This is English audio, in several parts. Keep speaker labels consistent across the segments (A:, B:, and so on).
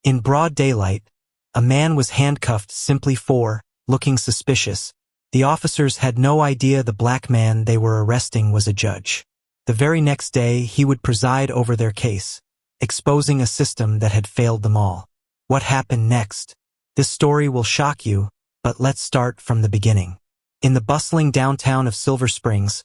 A: In broad daylight, a man was handcuffed simply for looking suspicious. The officers had no idea the black man they were arresting was a judge. The very next day, he would preside over their case, exposing a system that had failed them all. What happened next? This story will shock you, but let's start from the beginning. In the bustling downtown of Silver Springs,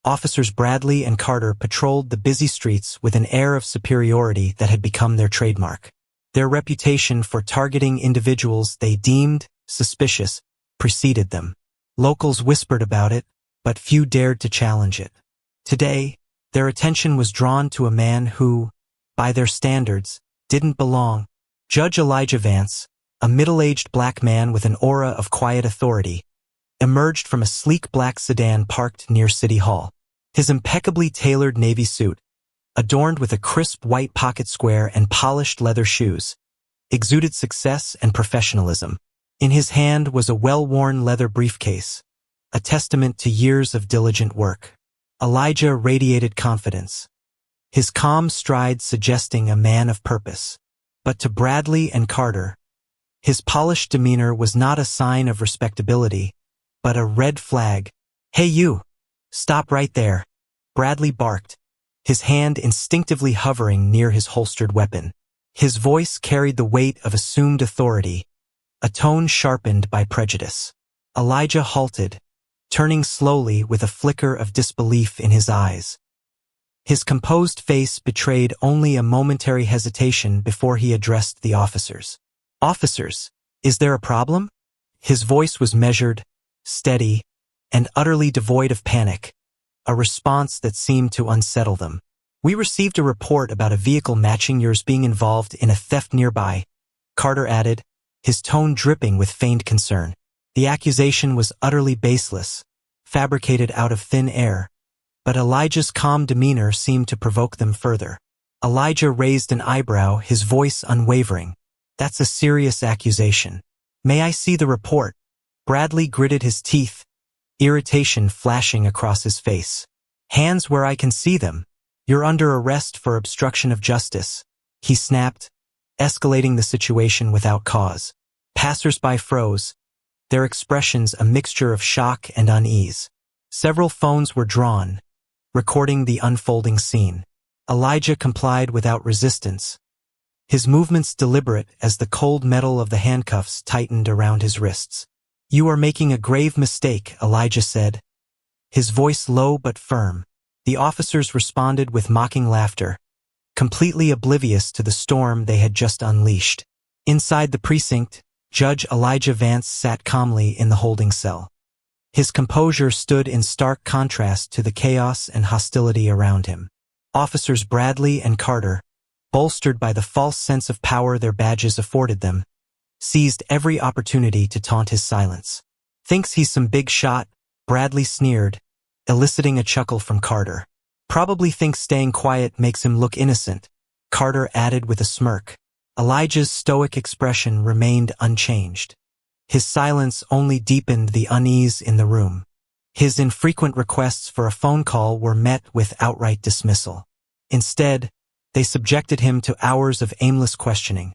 A: Officers Bradley and Carter patrolled the busy streets with an air of superiority that had become their trademark. Their reputation for targeting individuals they deemed suspicious preceded them. Locals whispered about it, but few dared to challenge it. Today, their attention was drawn to a man who, by their standards, didn't belong. Judge Elijah Vance, a middle-aged black man with an aura of quiet authority, emerged from a sleek black sedan parked near City Hall. His impeccably tailored navy suit, adorned with a crisp white pocket square and polished leather shoes, exuded success and professionalism. In his hand was a well-worn leather briefcase, a testament to years of diligent work. Elijah radiated confidence, his calm stride suggesting a man of purpose. But to Bradley and Carter, his polished demeanor was not a sign of respectability, but a red flag. "Hey you! Stop right there!" Bradley barked, his hand instinctively hovering near his holstered weapon. His voice carried the weight of assumed authority, a tone sharpened by prejudice. Elijah halted, turning slowly with a flicker of disbelief in his eyes. His composed face betrayed only a momentary hesitation before he addressed the officers. "Officers, is there a problem?" His voice was measured, steady, and utterly devoid of panic, a response that seemed to unsettle them. "We received a report about a vehicle matching yours being involved in a theft nearby," Carter added, his tone dripping with feigned concern. The accusation was utterly baseless, fabricated out of thin air, but Elijah's calm demeanor seemed to provoke them further. Elijah raised an eyebrow, his voice unwavering. "That's a serious accusation. May I see the report?" Bradley gritted his teeth, irritation flashing across his face. "Hands where I can see them. You're under arrest for obstruction of justice," he snapped, escalating the situation without cause. Passers-by froze, their expressions a mixture of shock and unease. Several phones were drawn, recording the unfolding scene. Elijah complied without resistance, his movements deliberate as the cold metal of the handcuffs tightened around his wrists. "You are making a grave mistake," Elijah said, his voice low but firm. The officers responded with mocking laughter, completely oblivious to the storm they had just unleashed. Inside the precinct, Judge Elijah Vance sat calmly in the holding cell. His composure stood in stark contrast to the chaos and hostility around him. Officers Bradley and Carter, bolstered by the false sense of power their badges afforded them, seized every opportunity to taunt his silence. "Thinks he's some big shot," Bradley sneered, eliciting a chuckle from Carter. "Probably thinks staying quiet makes him look innocent," Carter added with a smirk. Elijah's stoic expression remained unchanged. His silence only deepened the unease in the room. His infrequent requests for a phone call were met with outright dismissal. Instead, they subjected him to hours of aimless questioning,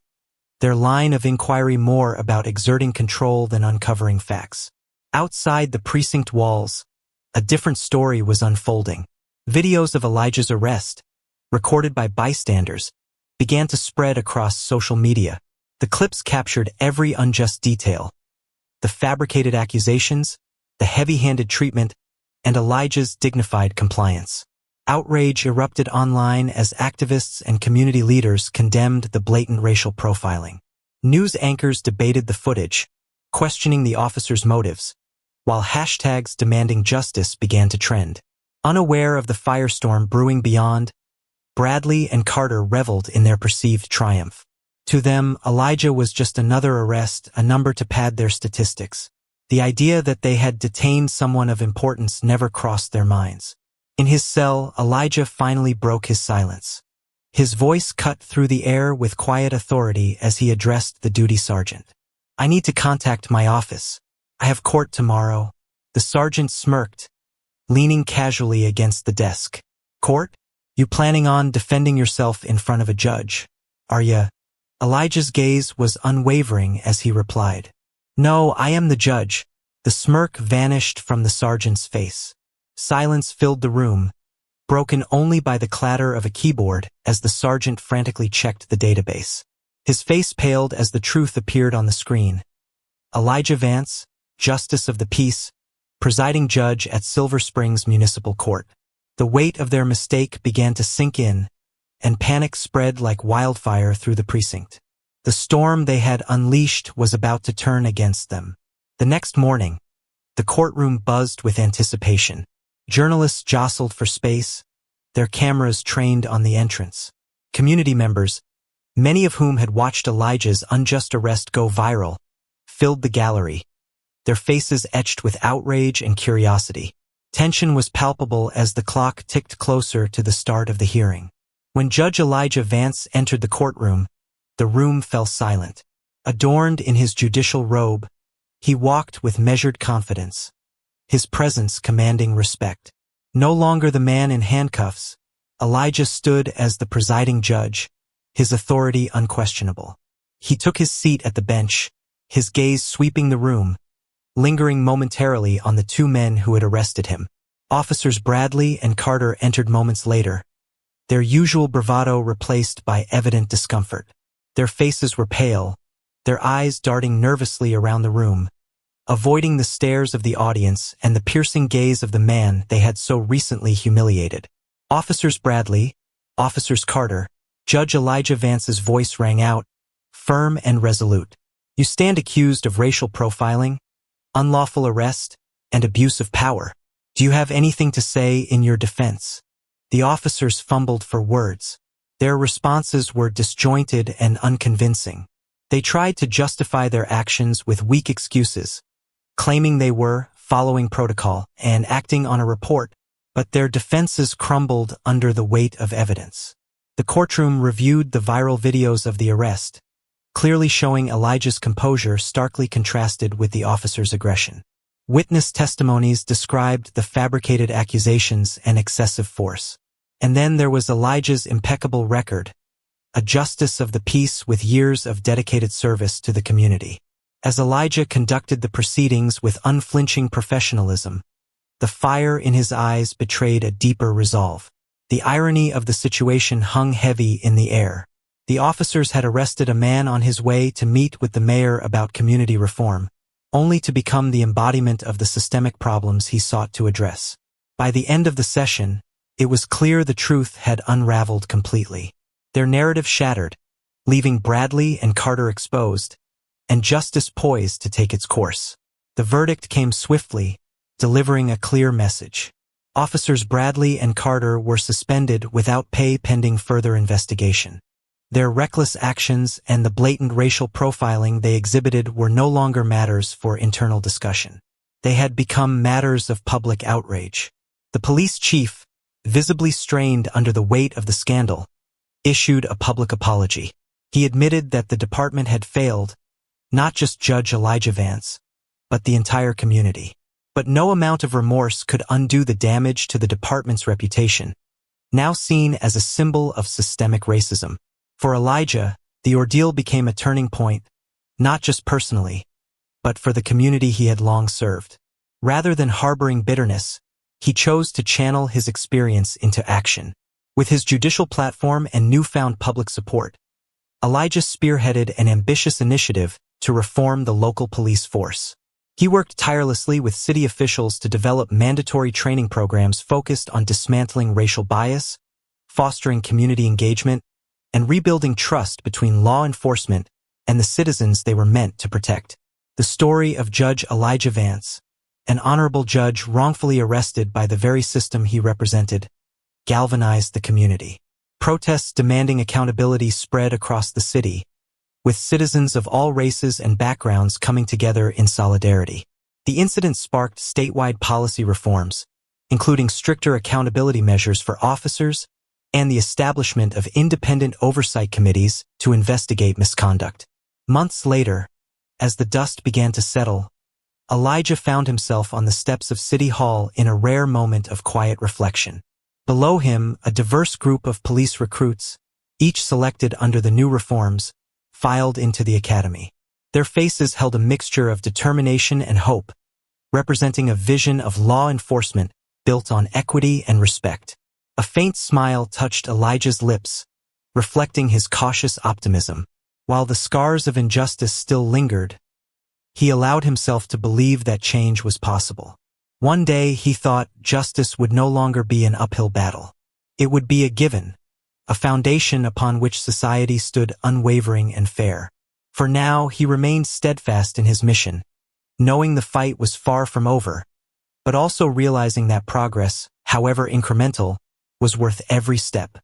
A: their line of inquiry more about exerting control than uncovering facts. Outside the precinct walls, a different story was unfolding. Videos of Elijah's arrest, recorded by bystanders, began to spread across social media. The clips captured every unjust detail: the fabricated accusations, the heavy-handed treatment, and Elijah's dignified compliance. Outrage erupted online as activists and community leaders condemned the blatant racial profiling. News anchors debated the footage, questioning the officers' motives, while hashtags demanding justice began to trend. Unaware of the firestorm brewing beyond, Bradley and Carter reveled in their perceived triumph. To them, Elijah was just another arrest, a number to pad their statistics. The idea that they had detained someone of importance never crossed their minds. In his cell, Elijah finally broke his silence. His voice cut through the air with quiet authority as he addressed the duty sergeant. "I need to contact my office. I have court tomorrow." The sergeant smirked, leaning casually against the desk. "Court? You planning on defending yourself in front of a judge, are ya?" Elijah's gaze was unwavering as he replied, "No, I am the judge." The smirk vanished from the sergeant's face. Silence filled the room, broken only by the clatter of a keyboard as the sergeant frantically checked the database. His face paled as the truth appeared on the screen. Elijah Vance, Justice of the Peace, presiding judge at Silver Springs Municipal Court. The weight of their mistake began to sink in, and panic spread like wildfire through the precinct. The storm they had unleashed was about to turn against them. The next morning, the courtroom buzzed with anticipation. Journalists jostled for space, their cameras trained on the entrance. Community members, many of whom had watched Elijah's unjust arrest go viral, filled the gallery, their faces etched with outrage and curiosity. Tension was palpable as the clock ticked closer to the start of the hearing. When Judge Elijah Vance entered the courtroom, the room fell silent. Adorned in his judicial robe, he walked with measured confidence, his presence commanding respect. No longer the man in handcuffs, Elijah stood as the presiding judge, his authority unquestionable. He took his seat at the bench, his gaze sweeping the room, lingering momentarily on the two men who had arrested him. Officers Bradley and Carter entered moments later, their usual bravado replaced by evident discomfort. Their faces were pale, their eyes darting nervously around the room, avoiding the stares of the audience and the piercing gaze of the man they had so recently humiliated. Officers Bradley, Officers Carter, Judge Elijah Vance's voice rang out, firm and resolute. You stand accused of racial profiling, unlawful arrest, and abuse of power. Do you have anything to say in your defense? The officers fumbled for words. Their responses were disjointed and unconvincing. They tried to justify their actions with weak excuses, claiming they were following protocol and acting on a report, but their defenses crumbled under the weight of evidence. The courtroom reviewed the viral videos of the arrest, clearly showing Elijah's composure starkly contrasted with the officer's aggression. Witness testimonies described the fabricated accusations and excessive force. And then there was Elijah's impeccable record, a justice of the peace with years of dedicated service to the community. As Elijah conducted the proceedings with unflinching professionalism, the fire in his eyes betrayed a deeper resolve. The irony of the situation hung heavy in the air. The officers had arrested a man on his way to meet with the mayor about community reform, only to become the embodiment of the systemic problems he sought to address. By the end of the session, it was clear the truth had unraveled completely. Their narrative shattered, leaving Bradley and Carter exposed, and justice poised to take its course. The verdict came swiftly, delivering a clear message. Officers Bradley and Carter were suspended without pay pending further investigation. Their reckless actions and the blatant racial profiling they exhibited were no longer matters for internal discussion. They had become matters of public outrage. The police chief, visibly strained under the weight of the scandal, issued a public apology. He admitted that the department had failed, not just Judge Elijah Vance, but the entire community. But no amount of remorse could undo the damage to the department's reputation, now seen as a symbol of systemic racism. For Elijah, the ordeal became a turning point, not just personally, but for the community he had long served. Rather than harboring bitterness, he chose to channel his experience into action. With his judicial platform and newfound public support, Elijah spearheaded an ambitious initiative to reform the local police force. He worked tirelessly with city officials to develop mandatory training programs focused on dismantling racial bias, fostering community engagement, and rebuilding trust between law enforcement and the citizens they were meant to protect. The story of Judge Elijah Vance, an honorable judge wrongfully arrested by the very system he represented, galvanized the community. Protests demanding accountability spread across the city, with citizens of all races and backgrounds coming together in solidarity. The incident sparked statewide policy reforms, including stricter accountability measures for officers and the establishment of independent oversight committees to investigate misconduct. Months later, as the dust began to settle, Elijah found himself on the steps of City Hall in a rare moment of quiet reflection. Below him, a diverse group of police recruits, each selected under the new reforms, filed into the academy. Their faces held a mixture of determination and hope, representing a vision of law enforcement built on equity and respect. A faint smile touched Elijah's lips, reflecting his cautious optimism. While the scars of injustice still lingered, he allowed himself to believe that change was possible. One day he thought justice would no longer be an uphill battle. It would be a given, a foundation upon which society stood unwavering and fair. For now he remained steadfast in his mission, knowing the fight was far from over, but also realizing that progress, however incremental, was worth every step.